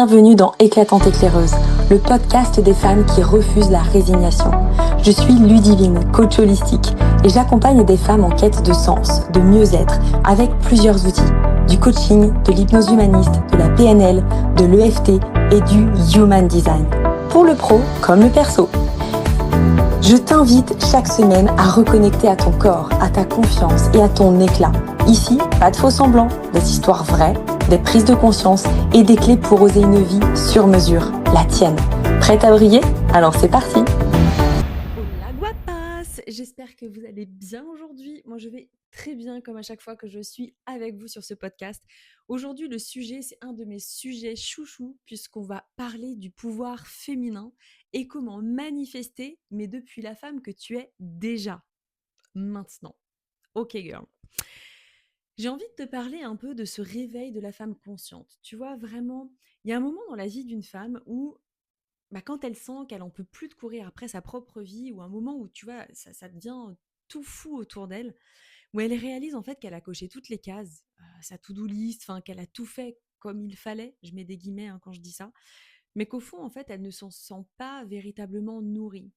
Bienvenue dans Éclatante Éclaireuse, le podcast des femmes qui refusent la résignation. Je suis Ludivine, coach holistique, et j'accompagne des femmes en quête de sens, de mieux-être, avec plusieurs outils. Du coaching, de l'hypnose humaniste, de la PNL, de l'EFT et du Human Design. Pour le pro comme le perso. Je t'invite chaque semaine à reconnecter à ton corps, à ta confiance et à ton éclat. Ici, pas de faux semblants, des histoires vraies, des prises de conscience et des clés pour oser une vie sur mesure, la tienne. Prête à briller? Alors c'est parti! Hola guapas! J'espère que vous allez bien aujourd'hui. Moi, je vais très bien comme à chaque fois que je suis avec vous sur ce podcast. Aujourd'hui, le sujet, c'est un de mes sujets chouchous puisqu'on va parler du pouvoir féminin et comment manifester, mais depuis la femme que tu es déjà, maintenant. Ok, girl. J'ai envie de te parler un peu de ce réveil de la femme consciente. Tu vois, vraiment, il y a un moment dans la vie d'une femme où quand elle sent qu'elle en peut plus de courir après sa propre vie, ou un moment où tu vois, ça devient tout fou autour d'elle, où elle réalise en fait qu'elle a coché toutes les cases, sa to-do list, enfin qu'elle a tout fait comme il fallait, je mets des guillemets quand je dis ça, mais qu'au fond en fait elle ne s'en sent pas véritablement nourrie.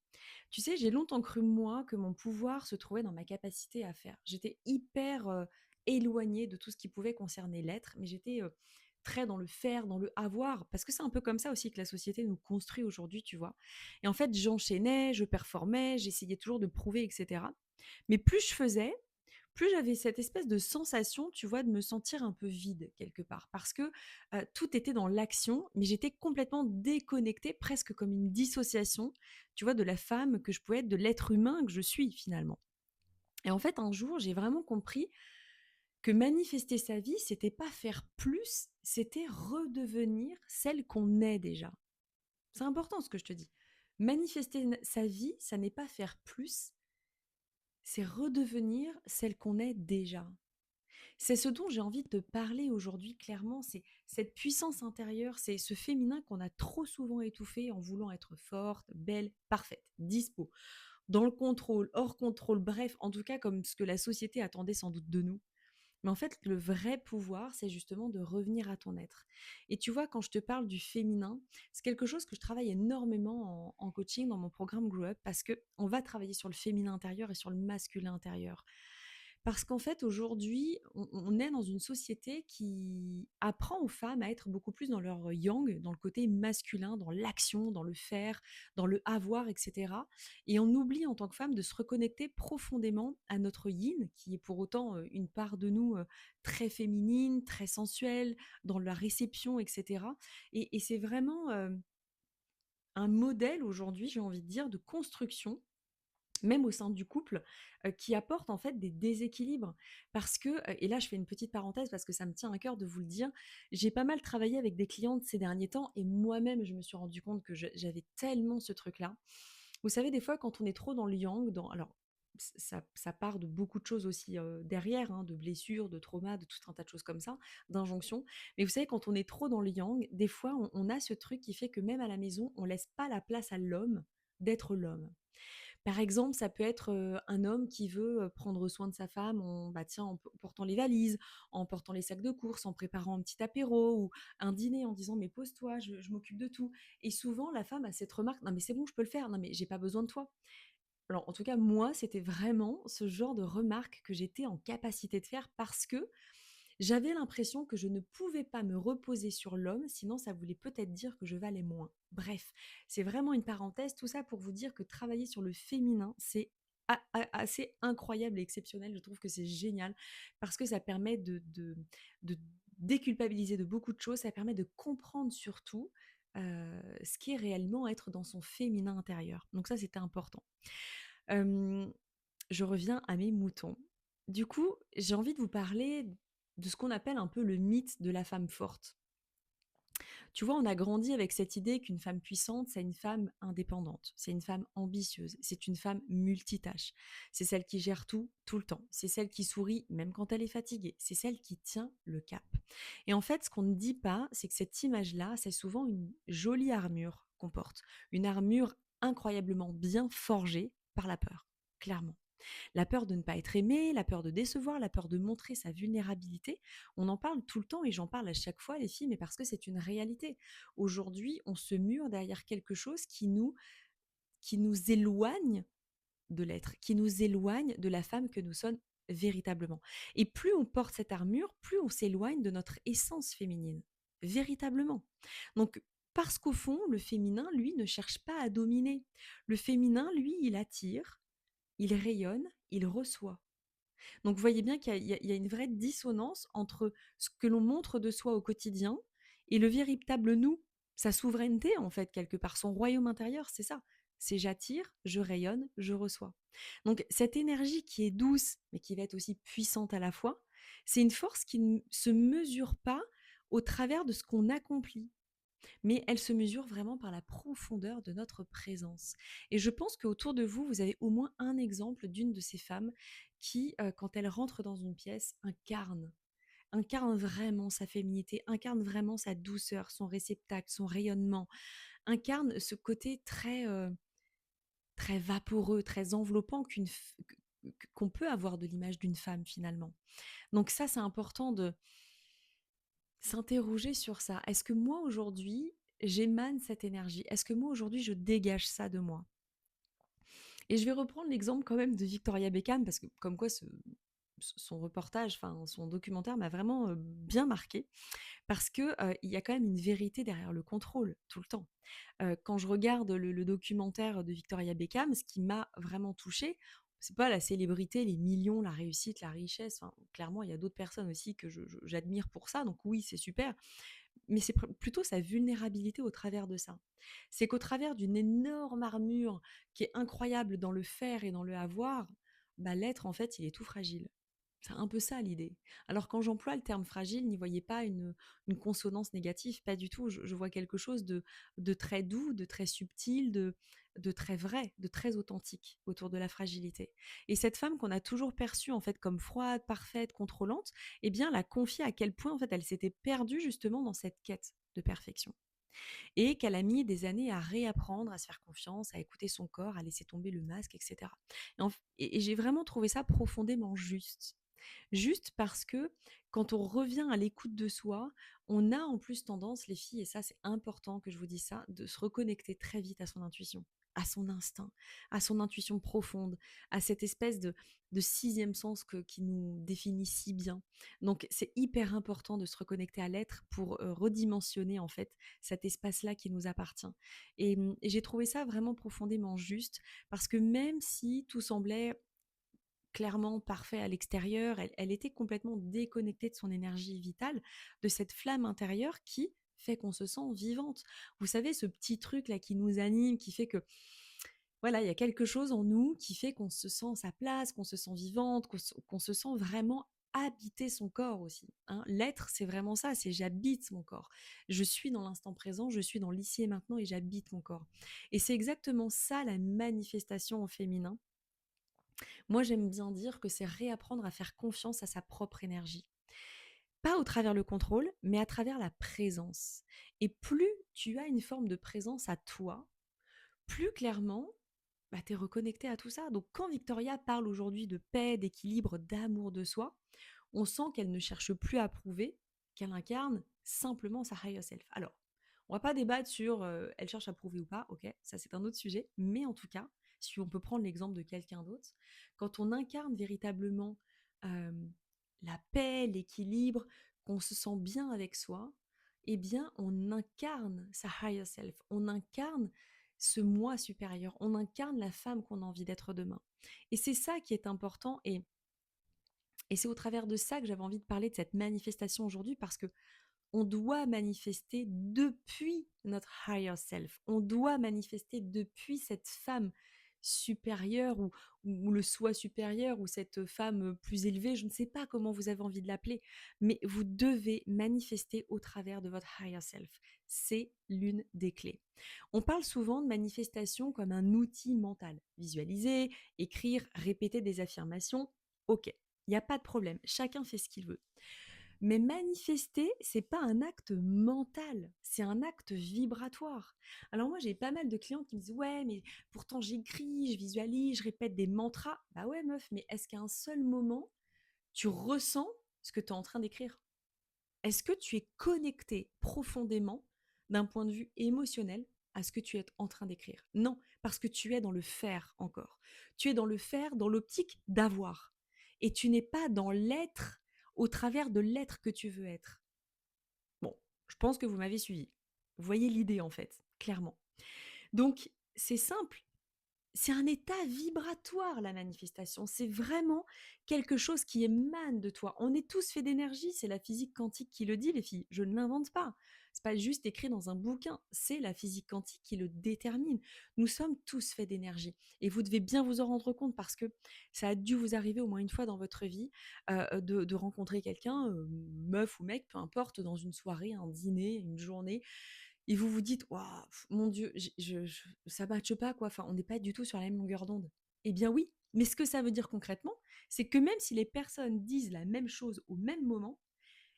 Tu sais, j'ai longtemps cru moi que mon pouvoir se trouvait dans ma capacité à faire. J'étais hyper éloignée de tout ce qui pouvait concerner l'être, mais j'étais très dans le faire, dans le avoir, parce que c'est un peu comme ça aussi que la société nous construit aujourd'hui, tu vois. Et en fait, j'enchaînais, je performais, j'essayais toujours de prouver, etc. Mais plus je faisais, plus j'avais cette espèce de sensation, tu vois, de me sentir un peu vide quelque part. Parce que tout était dans l'action, mais j'étais complètement déconnectée, presque comme une dissociation, tu vois, de la femme que je pouvais être, de l'être humain que je suis finalement. Et en fait, un jour, j'ai vraiment compris que manifester sa vie, c'était pas faire plus, c'était redevenir celle qu'on est déjà. C'est important ce que je te dis. Manifester sa vie, ça n'est pas faire plus, c'est redevenir celle qu'on est déjà. C'est ce dont j'ai envie de te parler aujourd'hui, clairement, c'est cette puissance intérieure, c'est ce féminin qu'on a trop souvent étouffé en voulant être forte, belle, parfaite, dispo, dans le contrôle, hors contrôle, bref, en tout cas comme ce que la société attendait sans doute de nous. Mais en fait, le vrai pouvoir, c'est justement de revenir à ton être. Et tu vois, quand je te parle du féminin, c'est quelque chose que je travaille énormément en coaching dans mon programme Grow Up parce que on va travailler sur le féminin intérieur et sur le masculin intérieur. Parce qu'en fait, aujourd'hui, on est dans une société qui apprend aux femmes à être beaucoup plus dans leur yang, dans le côté masculin, dans l'action, dans le faire, dans le avoir, etc. Et on oublie en tant que femme de se reconnecter profondément à notre yin, qui est pour autant une part de nous très féminine, très sensuelle, dans la réception, etc. Et c'est vraiment un modèle aujourd'hui, j'ai envie de dire, de construction même au sein du couple, qui apporte en fait des déséquilibres. Parce que, et là je fais une petite parenthèse parce que ça me tient à cœur de vous le dire, j'ai pas mal travaillé avec des clientes ces derniers temps et moi-même je me suis rendu compte que j'avais tellement ce truc-là. Vous savez, des fois quand on est trop dans le yang, alors ça part de beaucoup de choses aussi derrière, hein, de blessures, de traumas, de tout un tas de choses comme ça, d'injonctions. Mais vous savez, quand on est trop dans le yang, des fois on a ce truc qui fait que même à la maison, on laisse pas la place à l'homme d'être l'homme. Par exemple, ça peut être un homme qui veut prendre soin de sa femme en portant les valises, en portant les sacs de courses, en préparant un petit apéro ou un dîner en disant mais pose-toi, je m'occupe de tout. Et souvent, la femme a cette remarque, non mais c'est bon, je peux le faire, non mais j'ai pas besoin de toi. Alors en tout cas, moi, c'était vraiment ce genre de remarque que j'étais en capacité de faire parce que j'avais l'impression que je ne pouvais pas me reposer sur l'homme, sinon ça voulait peut-être dire que je valais moins. Bref, c'est vraiment une parenthèse, tout ça pour vous dire que travailler sur le féminin, c'est assez incroyable et exceptionnel. Je trouve que c'est génial parce que ça permet de déculpabiliser de beaucoup de choses, ça permet de comprendre surtout ce qui est réellement être dans son féminin intérieur. Donc ça, c'était important. Euh, je reviens à mes moutons. Du coup, j'ai envie de vous parler de ce qu'on appelle un peu le mythe de la femme forte. Tu vois, on a grandi avec cette idée qu'une femme puissante, c'est une femme indépendante, c'est une femme ambitieuse, c'est une femme multitâche, c'est celle qui gère tout, tout le temps, c'est celle qui sourit même quand elle est fatiguée, c'est celle qui tient le cap. Et en fait, ce qu'on ne dit pas, c'est que cette image-là, c'est souvent une jolie armure qu'on porte, une armure incroyablement bien forgée par la peur, clairement. La peur de ne pas être aimé, la peur de décevoir, la peur de montrer sa vulnérabilité. On en parle tout le temps et j'en parle à chaque fois, les filles, mais parce que c'est une réalité. Aujourd'hui, on se mure derrière quelque chose qui nous éloigne de l'être, qui nous éloigne de la femme que nous sommes véritablement. Et plus on porte cette armure, plus on s'éloigne de notre essence féminine, véritablement. Donc, parce qu'au fond, le féminin, lui, ne cherche pas à dominer. Le féminin, lui, il attire, il rayonne, il reçoit. Donc, vous voyez bien qu'il y a une vraie dissonance entre ce que l'on montre de soi au quotidien et le véritable nous, sa souveraineté, en fait, quelque part, son royaume intérieur, c'est ça. C'est j'attire, je rayonne, je reçois. Donc, cette énergie qui est douce, mais qui va être aussi puissante à la fois, c'est une force qui ne se mesure pas au travers de ce qu'on accomplit, mais elle se mesure vraiment par la profondeur de notre présence. Et je pense qu'autour de vous, vous avez au moins un exemple d'une de ces femmes qui, quand elle rentre dans une pièce, incarne vraiment sa féminité, incarne vraiment sa douceur, son réceptacle, son rayonnement, incarne ce côté très vaporeux, très enveloppant qu'on peut avoir de l'image d'une femme finalement. Donc ça, c'est important de s'interroger sur ça. Est-ce que moi aujourd'hui, j'émane cette énergie? Est-ce que moi aujourd'hui, je dégage ça de moi? Et je vais reprendre l'exemple quand même de Victoria Beckham, parce que comme quoi son reportage, enfin son documentaire m'a vraiment bien marqué, parce que il y a quand même une vérité derrière le contrôle, tout le temps. Quand je regarde le documentaire de Victoria Beckham, ce qui m'a vraiment touchée, c'est pas la célébrité, les millions, la réussite, la richesse. Enfin, clairement, il y a d'autres personnes aussi que j'admire pour ça. Donc oui, c'est super. Mais c'est plutôt sa vulnérabilité au travers de ça. C'est qu'au travers d'une énorme armure qui est incroyable dans le faire et dans le avoir, bah, l'être, en fait, il est tout fragile. C'est un peu ça l'idée. Alors quand j'emploie le terme fragile, n'y voyez pas une consonance négative, pas du tout. Je vois quelque chose de très doux, de très subtil, de très vrai, de très authentique autour de la fragilité. Et cette femme qu'on a toujours perçue en fait comme froide, parfaite, contrôlante, eh bien la confier à quel point en fait elle s'était perdue justement dans cette quête de perfection et qu'elle a mis des années à réapprendre à se faire confiance, à écouter son corps, à laisser tomber le masque, etc. Et j'ai vraiment trouvé ça profondément juste. Juste parce que quand on revient à l'écoute de soi, on a en plus tendance, les filles, et ça c'est important que je vous dise ça, de se reconnecter très vite à son intuition, à son instinct, à son intuition profonde, à cette espèce de sixième sens qui nous définit si bien. Donc c'est hyper important de se reconnecter à l'être pour redimensionner en fait cet espace-là qui nous appartient. Et j'ai trouvé ça vraiment profondément juste parce que même si tout semblait clairement parfait à l'extérieur, elle était complètement déconnectée de son énergie vitale, de cette flamme intérieure qui fait qu'on se sent vivante. Vous savez, ce petit truc là qui nous anime, qui fait que voilà, il y a quelque chose en nous qui fait qu'on se sent à sa place, qu'on se sent vivante, qu'on se sent vraiment habiter son corps aussi, hein. L'être, c'est vraiment ça, c'est j'habite mon corps. Je suis dans l'instant présent, je suis dans l'ici et maintenant et j'habite mon corps. Et c'est exactement ça la manifestation au féminin. Moi, j'aime bien dire que c'est réapprendre à faire confiance à sa propre énergie. Pas au travers le contrôle, mais à travers la présence. Et plus tu as une forme de présence à toi, plus clairement, bah, tu es reconnecté à tout ça. Donc quand Victoria parle aujourd'hui de paix, d'équilibre, d'amour de soi, on sent qu'elle ne cherche plus à prouver, qu'elle incarne simplement sa higher self. Alors, on va pas débattre sur elle cherche à prouver ou pas, ok, ça c'est un autre sujet, mais en tout cas, si on peut prendre l'exemple de quelqu'un d'autre, quand on incarne véritablement euh, la paix, l'équilibre, qu'on se sent bien avec soi, eh bien, on incarne sa higher self, on incarne ce moi supérieur, on incarne la femme qu'on a envie d'être demain. Et c'est ça qui est important et c'est au travers de ça que j'avais envie de parler de cette manifestation aujourd'hui parce que on doit manifester depuis notre higher self. On doit manifester depuis cette femme supérieure ou le soi supérieur ou cette femme plus élevée, je ne sais pas comment vous avez envie de l'appeler, mais vous devez manifester au travers de votre higher self. C'est l'une des clés. On parle souvent de manifestation comme un outil mental. Visualiser, écrire, répéter des affirmations, ok, il n'y a pas de problème, chacun fait ce qu'il veut. Mais manifester, c'est pas un acte mental, c'est un acte vibratoire. Alors moi, j'ai pas mal de clients qui me disent ouais, mais pourtant j'écris, je visualise, je répète des mantras. Bah ouais, meuf, mais est-ce qu'à un seul moment, tu ressens ce que tu es en train d'écrire? Est-ce que tu es connecté profondément d'un point de vue émotionnel à ce que tu es en train d'écrire? Non, parce que tu es dans le faire encore. Tu es dans le faire dans l'optique d'avoir. Et tu n'es pas dans l'être au travers de l'être que tu veux être. Bon, je pense que vous m'avez suivi. Vous voyez l'idée en fait, clairement. Donc, c'est simple. C'est un état vibratoire, la manifestation. C'est vraiment quelque chose qui émane de toi. On est tous faits d'énergie, c'est la physique quantique qui le dit, les filles. Je ne l'invente pas. C'est pas juste écrit dans un bouquin, c'est la physique quantique qui le détermine. Nous sommes tous faits d'énergie. Et vous devez bien vous en rendre compte parce que ça a dû vous arriver au moins une fois dans votre vie de rencontrer quelqu'un, meuf ou mec, peu importe, dans une soirée, un dîner, une journée, et vous vous dites: «Waouh, mon Dieu, ça matche pas quoi, enfin on n'est pas du tout sur la même longueur d'onde». Eh bien oui, mais ce que ça veut dire concrètement, c'est que même si les personnes disent la même chose au même moment,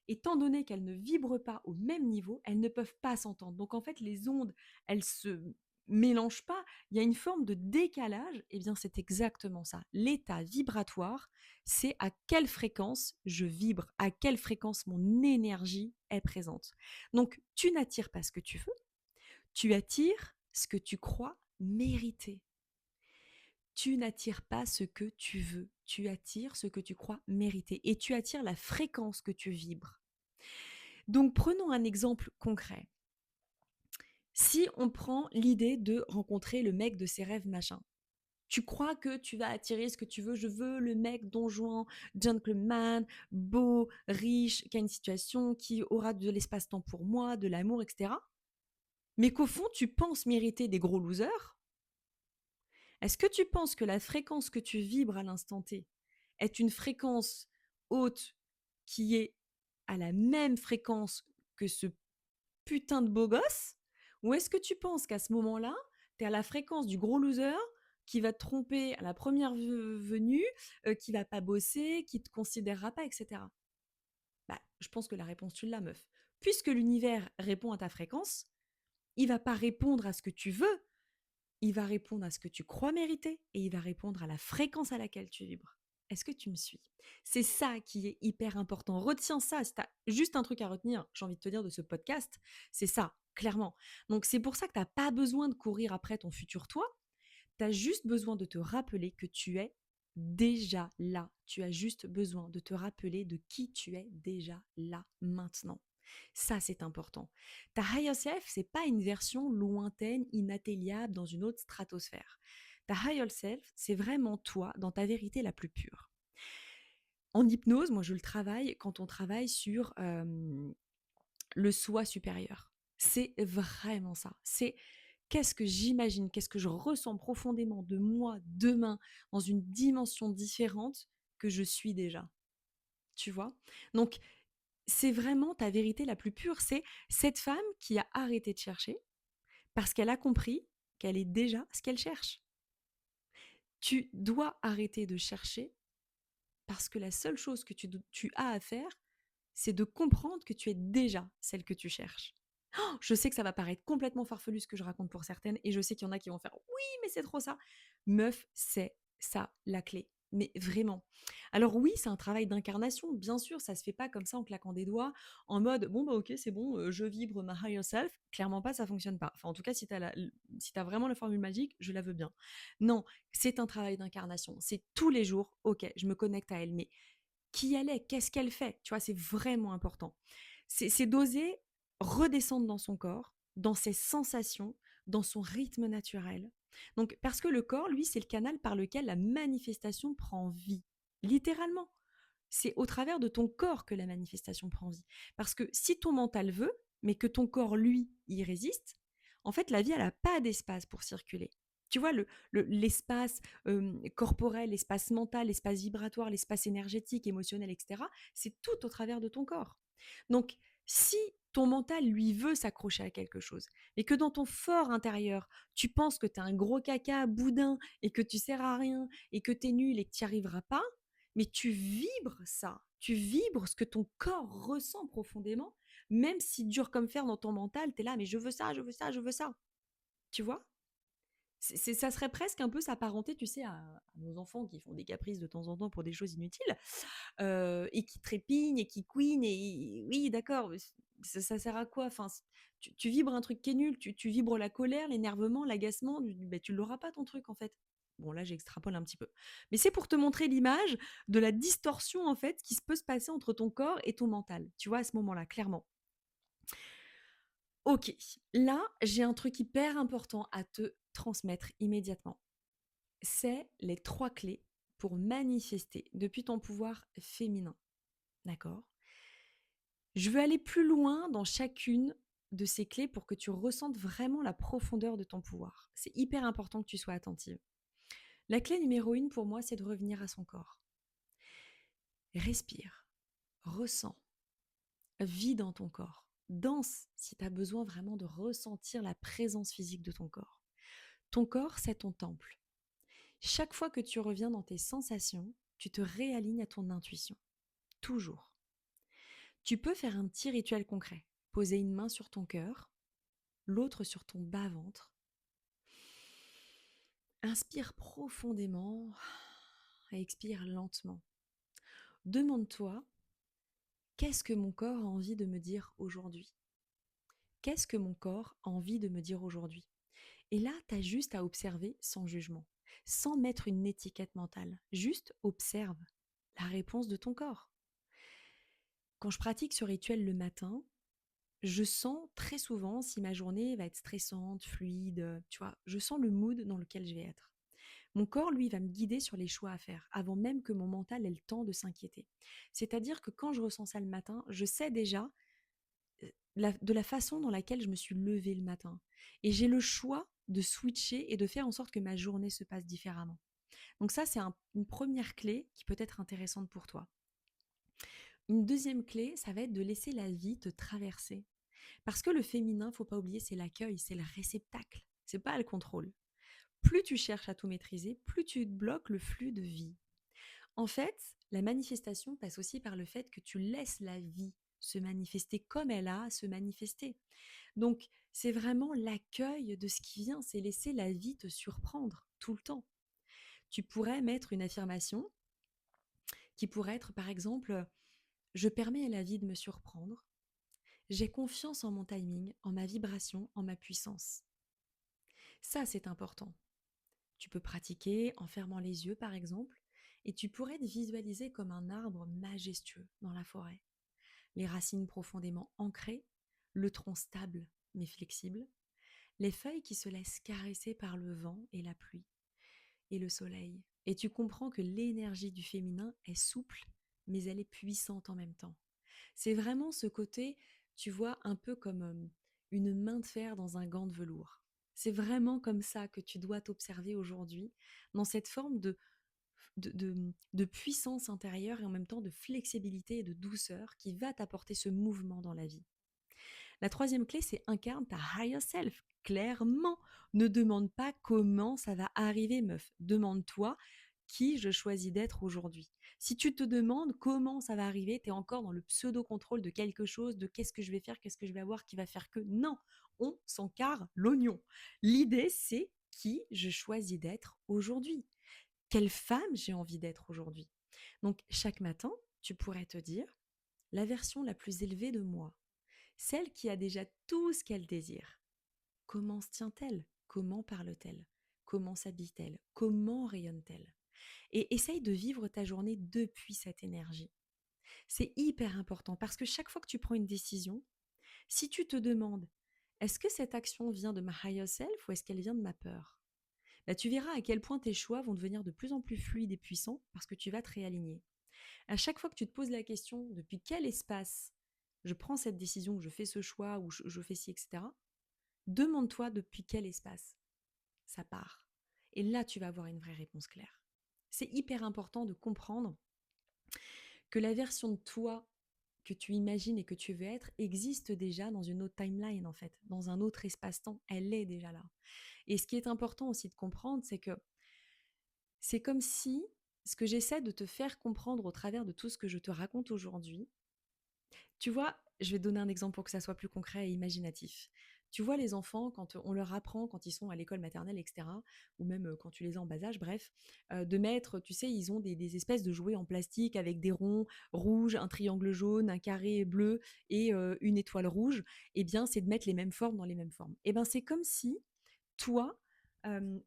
étant donné qu'elles ne vibrent pas au même niveau, elles ne peuvent pas s'entendre. Donc en fait, les ondes, elles se mélangent pas, il y a une forme de décalage, et bien c'est exactement ça. L'état vibratoire, c'est à quelle fréquence je vibre, à quelle fréquence mon énergie est présente. Donc tu n'attires pas ce que tu veux, tu attires ce que tu crois mériter. Tu n'attires pas ce que tu veux, tu attires ce que tu crois mériter et tu attires la fréquence que tu vibres. Donc prenons un exemple concret. Si on prend l'idée de rencontrer le mec de ses rêves, machin, tu crois que tu vas attirer ce que tu veux. Je veux le mec don Juan, gentleman, beau, riche, qui a une situation, qui aura de l'espace-temps pour moi, de l'amour, etc. Mais qu'au fond, tu penses mériter des gros losers. Est-ce que tu penses que la fréquence que tu vibres à l'instant T est une fréquence haute qui est à la même fréquence que ce putain de beau gosse? Ou est-ce que tu penses qu'à ce moment-là, tu es à la fréquence du gros loser qui va te tromper à la première venue, qui va pas bosser, qui te considérera pas, etc. Bah, je pense que la réponse, tu l'as, meuf. Puisque l'univers répond à ta fréquence, il va pas répondre à ce que tu veux, il va répondre à ce que tu crois mériter et il va répondre à la fréquence à laquelle tu vibres. Est-ce que tu me suis? C'est ça qui est hyper important. Retiens ça. Si tu as juste un truc à retenir, j'ai envie de te dire, de ce podcast, c'est ça, clairement. Donc, c'est pour ça que tu n'as pas besoin de courir après ton futur toi. Tu as juste besoin de te rappeler que tu es déjà là. Tu as juste besoin de te rappeler de qui tu es déjà là, maintenant. Ça, c'est important. Ta higher self, c'est pas une version lointaine, inatteignable dans une autre stratosphère. Ta higher self, c'est vraiment toi dans ta vérité la plus pure. En hypnose, moi, je le travaille quand on travaille sur le soi supérieur. C'est vraiment ça. C'est qu'est-ce que j'imagine, qu'est-ce que je ressens profondément de moi demain dans une dimension différente que je suis déjà. Tu vois? Donc, c'est vraiment ta vérité la plus pure. C'est cette femme qui a arrêté de chercher parce qu'elle a compris qu'elle est déjà ce qu'elle cherche. Tu dois arrêter de chercher parce que la seule chose que tu as à faire, c'est de comprendre que tu es déjà celle que tu cherches. Oh, je sais que ça va paraître complètement farfelu ce que je raconte pour certaines et je sais qu'il y en a qui vont faire oui, mais c'est trop ça. Meuf, c'est ça la clé. Mais vraiment. Alors oui, c'est un travail d'incarnation, bien sûr, ça se fait pas comme ça en claquant des doigts, en mode bon bah ok, c'est bon, je vibre ma higher self. Clairement pas, ça fonctionne pas. Enfin, en tout cas, si t'as vraiment la formule magique, je la veux bien. Non, c'est un travail d'incarnation. C'est tous les jours, ok, je me connecte à elle, mais qui elle est, qu'est-ce qu'elle fait, tu vois, c'est vraiment important. C'est d'oser redescendre dans son corps, dans ses sensations, dans son rythme naturel. Donc, parce que le corps, lui, c'est le canal par lequel la manifestation prend vie, littéralement. C'est au travers de ton corps que la manifestation prend vie. Parce que si ton mental veut, mais que ton corps, lui, y résiste, en fait, la vie, elle n'a pas d'espace pour circuler. Tu vois, l'espace corporel, l'espace mental, l'espace vibratoire, l'espace énergétique, émotionnel, etc., c'est tout au travers de ton corps. Donc, si ton mental, lui, veut s'accrocher à quelque chose, mais que dans ton fort intérieur, tu penses que tu es un gros caca boudin et que tu sers à rien et que tu es nul et que tu n'y arriveras pas, mais tu vibres ça. Tu vibres ce que ton corps ressent profondément, même si dur comme fer dans ton mental, tu es là, mais je veux ça, je veux ça, je veux ça. Tu vois? Ça serait presque un peu s'apparenter, tu sais, à nos enfants qui font des caprices de temps en temps pour des choses inutiles, et qui trépignent et qui couinent et oui, d'accord, mais ça sert à quoi? Enfin, tu vibres un truc qui est nul, tu vibres la colère, l'énervement, l'agacement, tu l'auras pas ton truc, en fait. Bon, là, j'extrapole un petit peu. Mais c'est pour te montrer l'image de la distorsion, en fait, qui se peut se passer entre ton corps et ton mental, tu vois, à ce moment-là, clairement. OK, là, j'ai un truc hyper important à te transmettre immédiatement. C'est les 3 clés pour manifester depuis ton pouvoir féminin, d'accord? Je veux aller plus loin dans chacune de ces clés pour que tu ressentes vraiment la profondeur de ton pouvoir. C'est hyper important que tu sois attentive. La clé numéro 1 pour moi, c'est de revenir à son corps. Respire, ressens, vis dans ton corps. Danse si tu as besoin vraiment de ressentir la présence physique de ton corps. Ton corps, c'est ton temple. Chaque fois que tu reviens dans tes sensations, tu te réalignes à ton intuition. Toujours. Tu peux faire un petit rituel concret. Poser une main sur ton cœur, l'autre sur ton bas-ventre. Inspire profondément et expire lentement. Demande-toi, qu'est-ce que mon corps a envie de me dire aujourd'hui? Qu'est-ce que mon corps a envie de me dire aujourd'hui? Et là, tu as juste à observer sans jugement, sans mettre une étiquette mentale. Juste observe la réponse de ton corps. Quand je pratique ce rituel le matin, je sens très souvent si ma journée va être stressante, fluide, tu vois, je sens le mood dans lequel je vais être. Mon corps, lui, va me guider sur les choix à faire, avant même que mon mental ait le temps de s'inquiéter. C'est-à-dire que quand je ressens ça le matin, je sais déjà de la façon dans laquelle je me suis levée le matin. Et j'ai le choix de switcher et de faire en sorte que ma journée se passe différemment. Donc ça, c'est une première clé qui peut être intéressante pour toi. Une deuxième clé, ça va être de laisser la vie te traverser. Parce que le féminin, faut pas oublier, c'est l'accueil, c'est le réceptacle, c'est pas le contrôle. Plus tu cherches à tout maîtriser, plus tu bloques le flux de vie. En fait, la manifestation passe aussi par le fait que tu laisses la vie se manifester comme elle a à se manifester. Donc, c'est vraiment l'accueil de ce qui vient, c'est laisser la vie te surprendre tout le temps. Tu pourrais mettre une affirmation qui pourrait être, par exemple, je permets à la vie de me surprendre. J'ai confiance en mon timing, en ma vibration, en ma puissance. Ça, c'est important. Tu peux pratiquer en fermant les yeux, par exemple, et tu pourrais te visualiser comme un arbre majestueux dans la forêt. Les racines profondément ancrées, le tronc stable mais flexible, les feuilles qui se laissent caresser par le vent et la pluie, et le soleil. Et tu comprends que l'énergie du féminin est souple, mais elle est puissante en même temps. C'est vraiment ce côté, tu vois, un peu comme une main de fer dans un gant de velours. C'est vraiment comme ça que tu dois t'observer aujourd'hui, dans cette forme de puissance intérieure et en même temps de flexibilité et de douceur qui va t'apporter ce mouvement dans la vie. La troisième clé, c'est incarne ta higher self. Clairement, ne demande pas comment ça va arriver, meuf. Demande-toi qui je choisis d'être aujourd'hui. Si tu te demandes comment ça va arriver, tu es encore dans le pseudo-contrôle de quelque chose, de qu'est-ce que je vais faire, qu'est-ce que je vais avoir, qui va faire que. Non, on s'encarre l'oignon. L'idée, c'est qui je choisis d'être aujourd'hui. Quelle femme j'ai envie d'être aujourd'hui. Donc, chaque matin, tu pourrais te dire la version la plus élevée de moi, celle qui a déjà tout ce qu'elle désire. Comment se tient-elle? Comment parle-t-elle? Comment s'habille-t-elle? Comment rayonne-t-elle? Et essaye de vivre ta journée depuis cette énergie. C'est hyper important parce que chaque fois que tu prends une décision, si tu te demandes est-ce que cette action vient de ma higher self ou est-ce qu'elle vient de ma peur? Bah, tu verras à quel point tes choix vont devenir de plus en plus fluides et puissants parce que tu vas te réaligner. À chaque fois que tu te poses la question depuis quel espace je prends cette décision, je fais ce choix ou je fais ci, etc., demande-toi depuis quel espace ça part. Et là, tu vas avoir une vraie réponse claire. C'est hyper important de comprendre que la version de toi que tu imagines et que tu veux être existe déjà dans une autre timeline en fait, dans un autre espace-temps, elle est déjà là. Et ce qui est important aussi de comprendre, c'est que c'est comme si ce que j'essaie de te faire comprendre au travers de tout ce que je te raconte aujourd'hui, tu vois, je vais te donner un exemple pour que ça soit plus concret et imaginatif. Tu vois, les enfants, quand on leur apprend, quand ils sont à l'école maternelle, etc., ou même quand tu les as en bas âge, bref, de mettre, tu sais, ils ont des espèces de jouets en plastique avec des ronds rouges, un triangle jaune, un carré bleu et une étoile rouge. Eh bien, c'est de mettre les mêmes formes dans les mêmes formes. Eh bien, c'est comme si toi,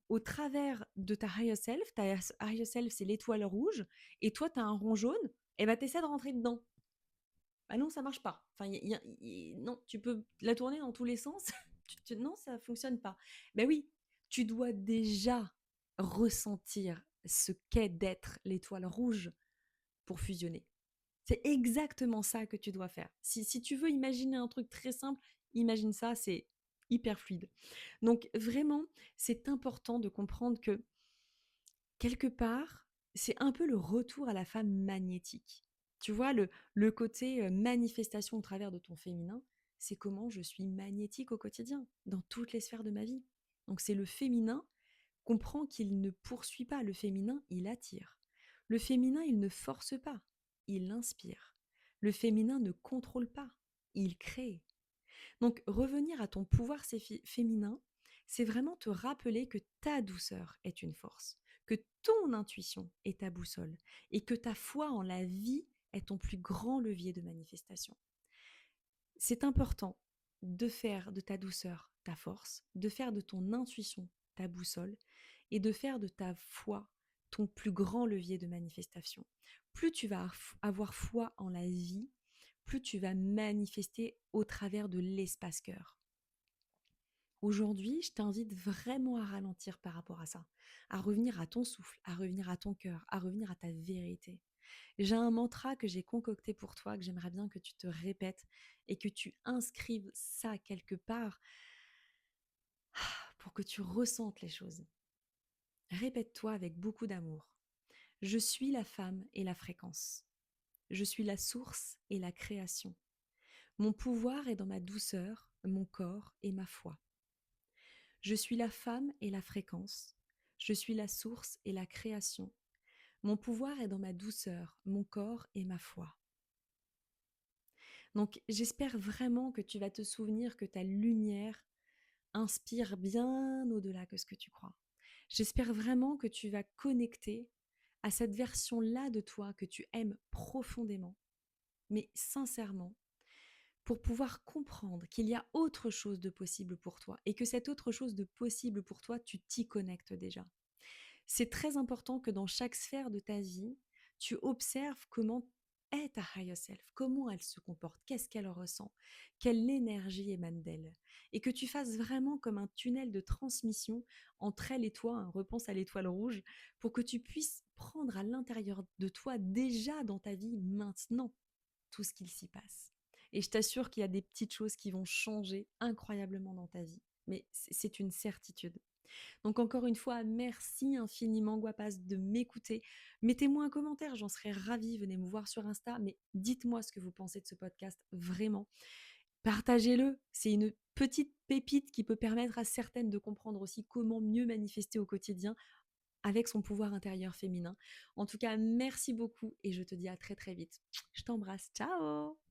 au travers de ta higher self, ta higher self, c'est l'étoile rouge, et toi, tu as un rond jaune, et ben, tu essaies de rentrer dedans. Ah non, ça marche pas. Enfin, non, tu peux la tourner dans tous les sens. Non, ça fonctionne pas. Ben oui, tu dois déjà ressentir ce qu'est d'être l'étoile rouge pour fusionner. C'est exactement ça que tu dois faire. Si tu veux imaginer un truc très simple, imagine ça, c'est hyper fluide. Donc vraiment, c'est important de comprendre que quelque part, c'est un peu le retour à la femme magnétique. Tu vois, le côté manifestation au travers de ton féminin, c'est comment je suis magnétique au quotidien, dans toutes les sphères de ma vie. Donc c'est le féminin, comprend qu'il ne poursuit pas. Le féminin, il attire. Le féminin, il ne force pas, il inspire. Le féminin ne contrôle pas, il crée. Donc revenir à ton pouvoir féminin, c'est vraiment te rappeler que ta douceur est une force, que ton intuition est ta boussole et que ta foi en la vie est ton plus grand levier de manifestation. C'est important de faire de ta douceur ta force, de faire de ton intuition ta boussole et de faire de ta foi ton plus grand levier de manifestation. Plus tu vas avoir foi en la vie, plus tu vas manifester au travers de l'espace cœur. Aujourd'hui, je t'invite vraiment à ralentir par rapport à ça, à revenir à ton souffle, à revenir à ton cœur, à revenir à ta vérité. J'ai un mantra que j'ai concocté pour toi, que j'aimerais bien que tu te répètes et que tu inscrives ça quelque part pour que tu ressentes les choses. Répète-toi avec beaucoup d'amour. Je suis la femme et la fréquence. Je suis la source et la création. Mon pouvoir est dans ma douceur, mon corps et ma foi. Je suis la femme et la fréquence. Je suis la source et la création. Mon pouvoir est dans ma douceur, mon corps et ma foi. Donc j'espère vraiment que tu vas te souvenir que ta lumière inspire bien au-delà que ce que tu crois. J'espère vraiment que tu vas connecter à cette version-là de toi que tu aimes profondément, mais sincèrement, pour pouvoir comprendre qu'il y a autre chose de possible pour toi et que cette autre chose de possible pour toi, tu t'y connectes déjà. C'est très important que dans chaque sphère de ta vie, tu observes comment est ta higher self, comment elle se comporte, qu'est-ce qu'elle ressent, quelle énergie émane d'elle, et que tu fasses vraiment comme un tunnel de transmission entre elle et toi, un repense à l'étoile rouge, pour que tu puisses prendre à l'intérieur de toi, déjà dans ta vie maintenant, tout ce qu'il s'y passe. Et je t'assure qu'il y a des petites choses qui vont changer incroyablement dans ta vie, mais c'est une certitude. Donc encore une fois, merci infiniment Guapas de m'écouter. Mettez-moi un commentaire, j'en serais ravie. Venez me voir sur Insta, mais dites-moi ce que vous pensez de ce podcast, vraiment. Partagez-le, c'est une petite pépite qui peut permettre à certaines de comprendre aussi comment mieux manifester au quotidien avec son pouvoir intérieur féminin. En tout cas, merci beaucoup et je te dis à très très vite. Je t'embrasse, ciao!